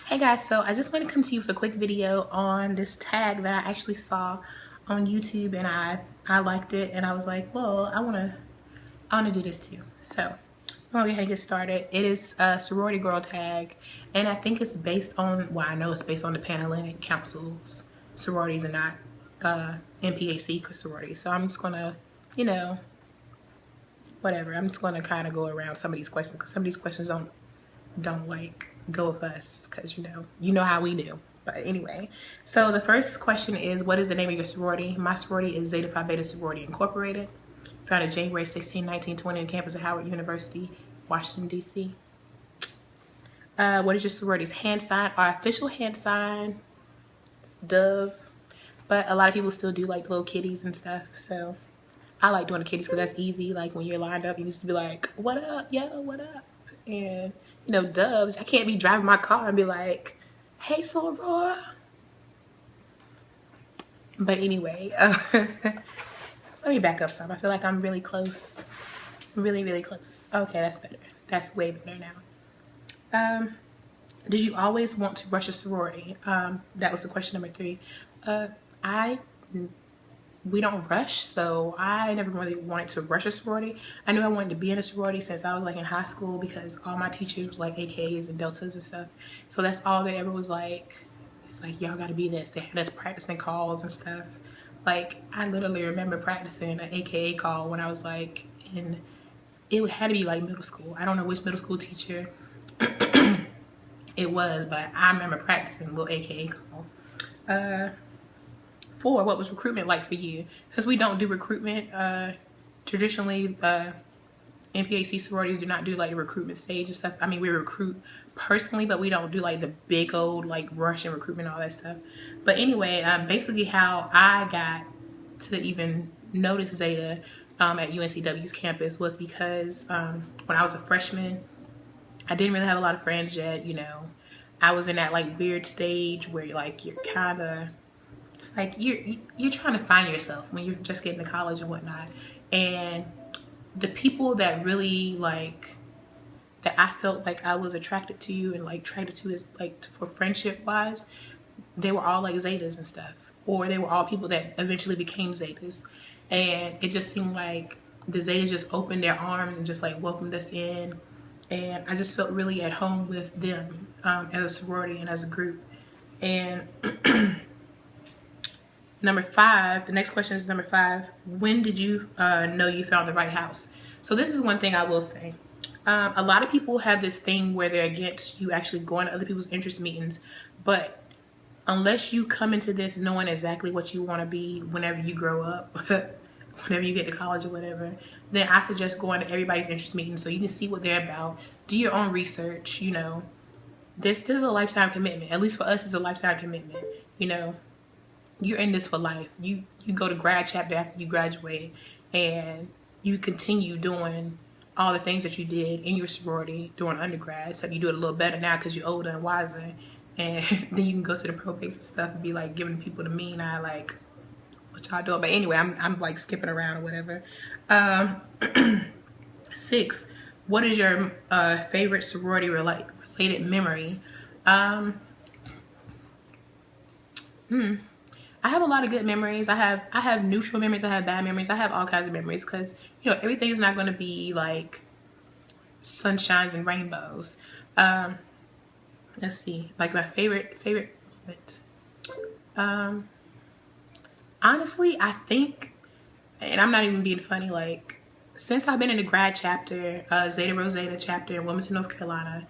Hey guys, so I just want to come to you with a quick video on this tag that I actually saw on YouTube, and I liked it, and I was like, well, I wanna do this too. So I'm gonna go ahead and get started. It is a sorority girl tag, and I think it's based on, well, I know it's based on the Pan-Atlantic Council's sororities and not NPAC sororities. So I'm just gonna, whatever. I'm just gonna kind of go around some of these questions because some of these questions don't like go with us, because you know how we do. But anyway, so the first question is, what is the name of your sorority? My sorority is Zeta Phi Beta Sorority Incorporated, founded January 16, 1920 on campus of Howard University, Washington, D.C. What is your sorority's hand sign? Our official hand sign is dove, but a lot of people still do like little kitties and stuff, so I like doing the kitties because that's easy. Like when you're lined up, you used to be like, what up, yo, what up? And doves, I can't be driving my car and be like, hey, soror. But anyway, so let me back up some. I feel like I'm really close. Really, really close. Okay, that's better. That's way better now. Did you always want to rush a sorority? That was the question number 3. We don't rush, so I never really wanted to rush a sorority. I knew I wanted to be in a sorority since I was like in high school, because all my teachers was like AKs and deltas and stuff. So that's all they ever was like. It's like, y'all gotta be this. They had us practicing calls and stuff. Like, I literally remember practicing an AKA call when I was like it had to be like middle school. I don't know which middle school teacher it was, but I remember practicing a little AKA call. 4, what was recruitment like for you? Since we don't do recruitment, traditionally, NPAC sororities do not do like the recruitment stage and stuff. I mean, we recruit personally, but we don't do like the big old like Russian recruitment, all that stuff. But anyway, basically how I got to even notice Zeta at UNCW's campus was because when I was a freshman, I didn't really have a lot of friends yet. I was in that like weird stage where like you're kind of, it's like you're trying to find yourself when you're just getting to college and whatnot. And the people that really like, that I felt like I was attracted to and like attracted to is like for friendship wise, they were all like Zetas and stuff, or they were all people that eventually became Zetas. And it just seemed like the Zetas just opened their arms and just like welcomed us in, and I just felt really at home with them as a sorority and as a group. And number 5, the next question is number 5. When did you know you found the right house? So this is one thing I will say. A lot of people have this thing where they're against you actually going to other people's interest meetings, but unless you come into this knowing exactly what you want to be whenever you grow up, whenever you get to college or whatever, then I suggest going to everybody's interest meetings so you can see what they're about. Do your own research. This is a lifetime commitment. At least for us, it's a lifetime commitment. You're in this for life. You go to grad chapter after you graduate, and you continue doing all the things that you did in your sorority during undergrad, except you do it a little better now because you're older and wiser. And then you can go to the probates and stuff and be like giving people the mean eye, like, what y'all doing? But anyway, I'm like skipping around or whatever. 6, what is your favorite sorority related memory? I have a lot of good memories. I have neutral memories. I have bad memories. I have all kinds of memories, because everything is not going to be like sunshines and rainbows. Let's see, like my favorite moment. Honestly, I think, and I'm not even being funny, like since I've been in the grad chapter, Zeta Rosetta chapter in Wilmington, North Carolina,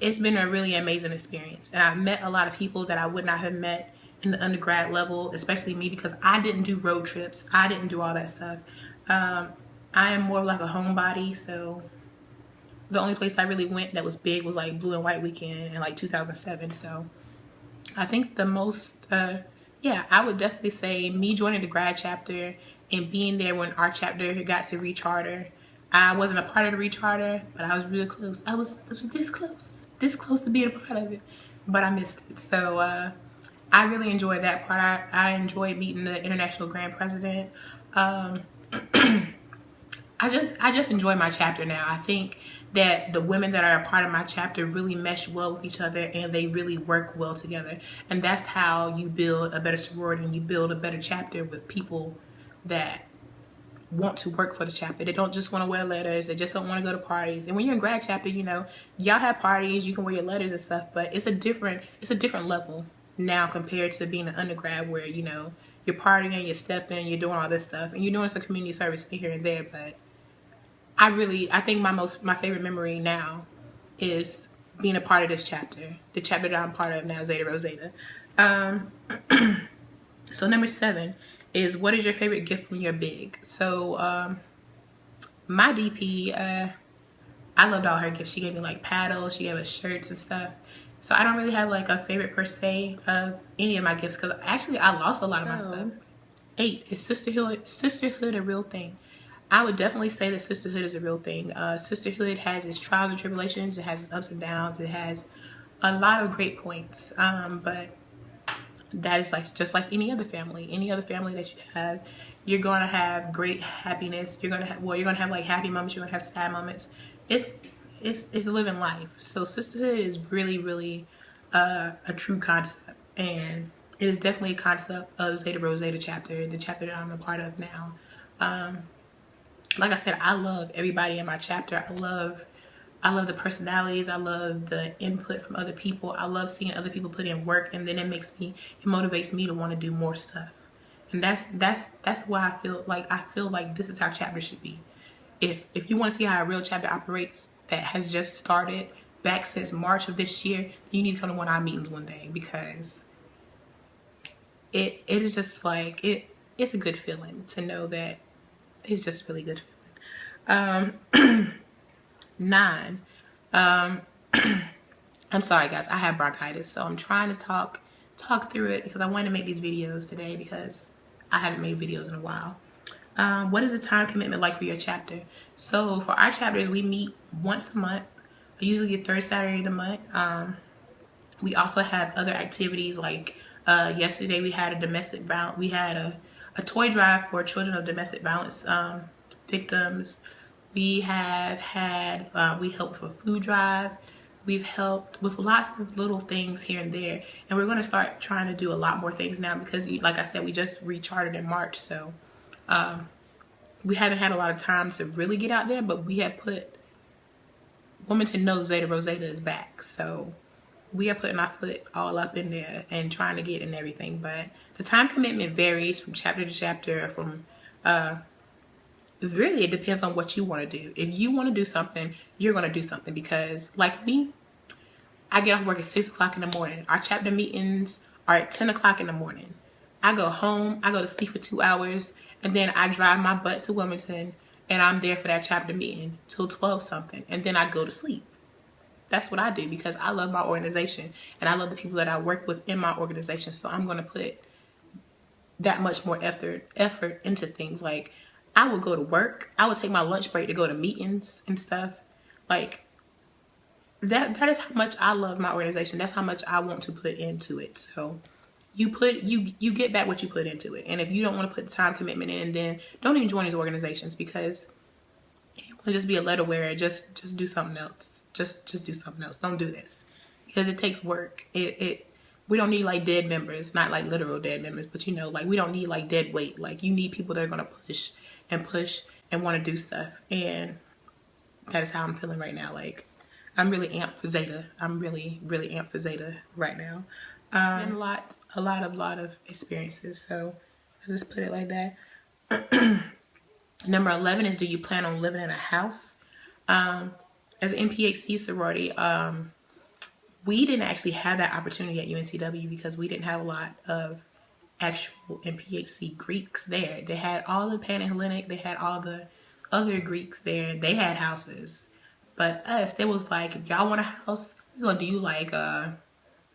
it's been a really amazing experience, and I've met a lot of people that I would not have met in the undergrad level, especially me, because I didn't do road trips. I didn't do all that stuff. I am more like a homebody, so the only place I really went that was big was like Blue and White Weekend in like 2007. So I think the most, yeah, I would definitely say me joining the grad chapter and being there when our chapter got to recharter. I wasn't a part of the recharter, but I was real close. I was this close to being a part of it, but I missed it. So I really enjoyed that part. I enjoyed meeting the international grand president. I just enjoy my chapter now. I think that the women that are a part of my chapter really mesh well with each other and they really work well together. And that's how you build a better sorority and you build a better chapter with people that want to work for the chapter. They don't just want to wear letters. They just don't want to go to parties. And when you're in grad chapter, you know, y'all have parties, you can wear your letters and stuff, but it's a different level now compared to being an undergrad where, you know, you're partying, you're stepping, you're doing all this stuff, and you're doing some community service here and there. But I think my favorite memory now is being a part of this chapter, the chapter that I'm part of now, Zeta Rosetta. So number 7 is, what is your favorite gift when you're big? So my DP, I loved all her gifts. She gave me like paddles, she gave us shirts and stuff. So I don't really have like a favorite per se of any of my gifts because actually I lost a lot of my stuff. 8 is sisterhood a real thing? I would definitely say that sisterhood is a real thing. Sisterhood has its trials and tribulations. It has its ups and downs. It has a lot of great points. But that is like just like any other family that you have. You're going to have great happiness. You're going to have like happy moments. You're going to have sad moments. It's living life. So sisterhood is really a true concept, and it is definitely a concept of Zeta Rosetta chapter, the chapter that I'm a part of now. Like I said, I love everybody in my chapter. I love the personalities. I love the input from other people. I love seeing other people put in work, and then it motivates me to want to do more stuff. And that's why I feel like this is how chapter should be. If you want to see how a real chapter operates that has just started back since March of this year, you need to come to one of our meetings one day, because it is just like it's a good feeling to know that it's just really good feeling. 9. I'm sorry guys, I have bronchitis, so I'm trying to talk through it because I wanted to make these videos today because I haven't made videos in a while. What is the time commitment like for your chapter? So for our chapters, we meet once a month, usually the third Saturday of the month. We also have other activities like yesterday we had a toy drive for children of domestic violence victims. We have had, we helped with a food drive. We've helped with lots of little things here and there. And we're going to start trying to do a lot more things now because, like I said, we just recharted in March. So we haven't had a lot of time to really get out there, but we have put women to know Zeta Rosetta is back. So we are putting our foot all up in there and trying to get in everything. But the time commitment varies from chapter to chapter. Really, it depends on what you want to do. If you want to do something, you're going to do something. Because like me, I get off work at 6 o'clock in the morning. Our chapter meetings are at 10 o'clock in the morning. I go home, I go to sleep for 2 hours, and then I drive my butt to Wilmington, and I'm there for that chapter meeting till 12 something, and then I go to sleep. That's what I do because I love my organization, and I love the people that I work with in my organization, so I'm going to put that much more effort into things. Like, I would go to work, I would take my lunch break to go to meetings and stuff. Like, that is how much I love my organization. That's how much I want to put into it. So you get back what you put into it. And if you don't want to put the time commitment in, then don't even join these organizations, because if you want to just be a letter wearer, just do something else. Just do something else. Don't do this, because it takes work. We don't need like dead members, not like literal dead members, but you know, like we don't need like dead weight. Like you need people that are gonna push and want to do stuff. And that is how I'm feeling right now. Like, I'm really amped for Zeta. I'm really amped for Zeta right now. And a lot of experiences. So I'll just put it like that. Number 11 is, do you plan on living in a house? As an MPHC sorority, we didn't actually have that opportunity at UNCW because we didn't have a lot of actual MPHC Greeks there. They had all the Pan-Hellenic, they had all the other Greeks there. They had houses. But us, there was like, if y'all want a house, we're gonna do like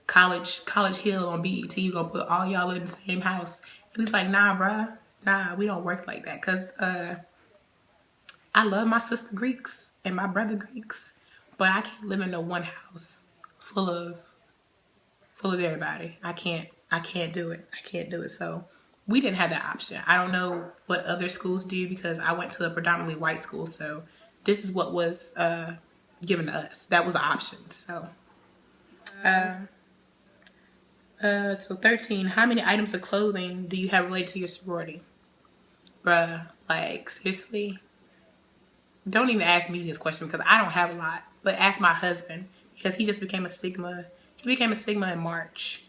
College Hill on BET. You're gonna put all y'all in the same house. It was like, nah, bruh. Nah, we don't work like that. Cause I love my sister Greeks and my brother Greeks, but I can't live in no one house full of everybody. I can't do it. I can't do it. So we didn't have that option. I don't know what other schools do because I went to a predominantly white school. So this is what was given to us. That was an option. So, so 13, how many items of clothing do you have related to your sorority? Bruh, like, seriously? Don't even ask me this question because I don't have a lot. But ask my husband, because he just became a Sigma. He became a Sigma in March.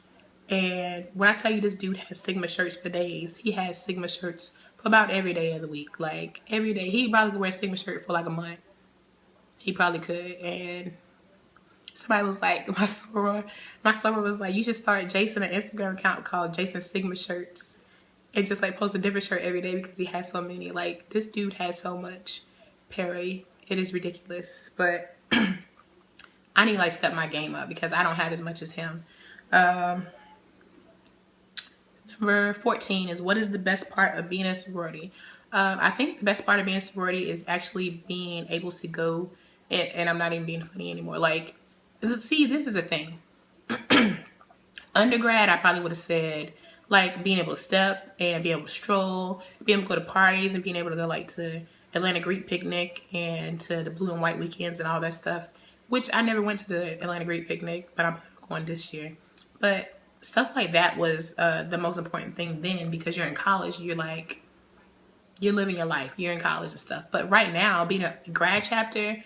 And when I tell you this dude has Sigma shirts for days, he has Sigma shirts for about every day of the week. Like, every day. He probably could wear a Sigma shirt for like a month. He probably could. And somebody was like, my soror was like, you should start Jason an Instagram account called Jason Sigma Shirts. And just like post a different shirt every day because he has so many. Like, this dude has so much. Perry, it is ridiculous. But I need to like step my game up because I don't have as much as him. Number 14 is, what is the best part of being a sorority? I think the best part of being a sorority is actually being able to go, and I'm not even being funny anymore. Like, see, this is the thing. Undergrad, I probably would have said, like, being able to step and be able to stroll, being able to go to parties and being able to go, like, to Atlanta Greek Picnic and to the Blue and White weekends and all that stuff, which I never went to the Atlanta Greek Picnic, but I'm going this year. But stuff like that was the most important thing then, because you're in college, you're like, you're living your life, you're in college and stuff. But right now, being a grad chapter,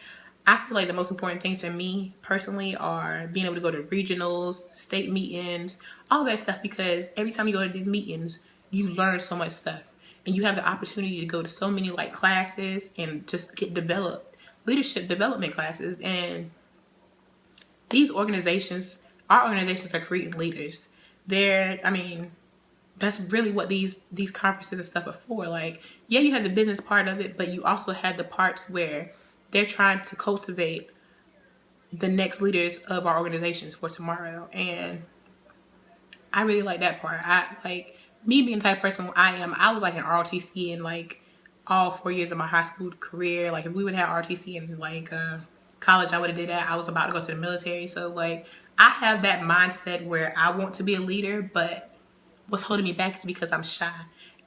I feel like the most important things for me personally are being able to go to regionals, state meetings, all that stuff, because every time you go to these meetings, you learn so much stuff. And you have the opportunity to go to so many like classes and just get developed, leadership development classes. And these organizations, our organizations are creating leaders. I mean, that's really what these conferences and stuff are for. Like, yeah, you have the business part of it, but you also have the parts where they're trying to cultivate the next leaders of our organizations for tomorrow. And I really like that part. I like me being the type of person I am. I was like an ROTC in like all 4 years of my high school career. Like, if we would have ROTC in like college, I would have did that. I was about to go to the military. So like, I have that mindset where I want to be a leader, but what's holding me back is because I'm shy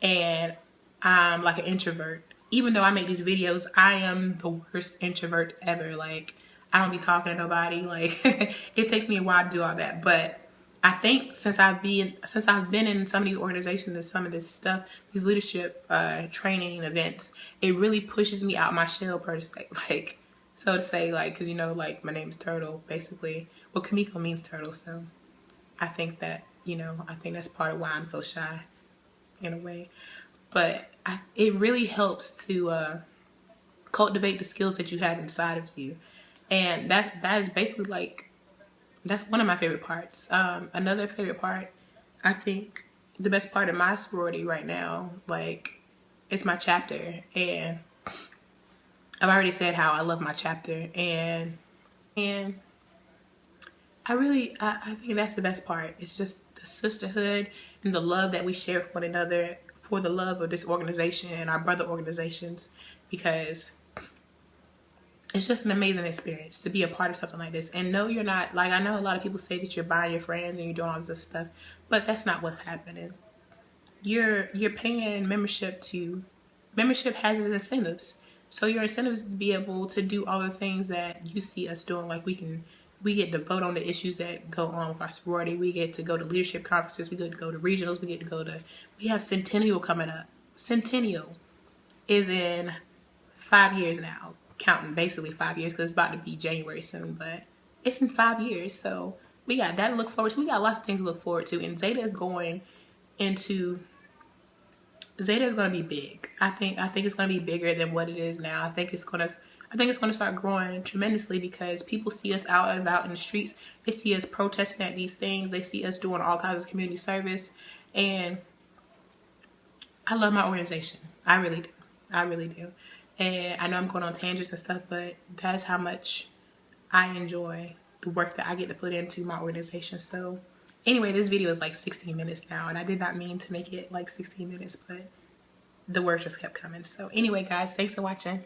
and I'm like an introvert. Even though I make these videos, I am the worst introvert ever. Like, I don't be talking to nobody. Like, it takes me a while to do all that. But I think since I've been in some of these organizations and some of this stuff, these leadership training events, it really pushes me out my shell per se. Like, so to say, like, because, you know, like, my name's Turtle, basically. Well, Kamiko means turtle, so I think that, you know, I think that's part of why I'm so shy, in a way. But it really helps to cultivate the skills that you have inside of you. And that is basically, like, that's one of my favorite parts. Another favorite part, I think the best part of my sorority right now, like, it's my chapter. And I've already said how I love my chapter. And I think that's the best part. It's just the sisterhood and the love that we share with one another for the love of this organization and our brother organizations, because it's just an amazing experience to be a part of something like this. And no, you're not, like, I know a lot of people say that you're buying your friends and you're doing all this stuff, but that's not what's happening. You're paying membership has its incentives. So your incentives to be able to do all the things that you see us doing. Like, we get to vote on the issues that go on with our sorority. We get to go to leadership conferences. We get to go to regionals. We have Centennial coming up. Centennial is in 5 years now. Counting basically 5 years because it's about to be January soon. But it's in 5 years. So we got that to look forward to. We got lots of things to look forward to. And Zeta is going to be big. I think it's going to be bigger than what it is now. I think it's going to start growing tremendously because people see us out and about in the streets. They see us protesting at these things. They see us doing all kinds of community service. And I love my organization. I really do. I really do. And I know I'm going on tangents and stuff, but that's how much I enjoy the work that I get to put into my organization. So anyway, this video is like 16 minutes now, and I did not mean to make it like 16 minutes, but the words just kept coming. So anyway, guys, thanks for watching.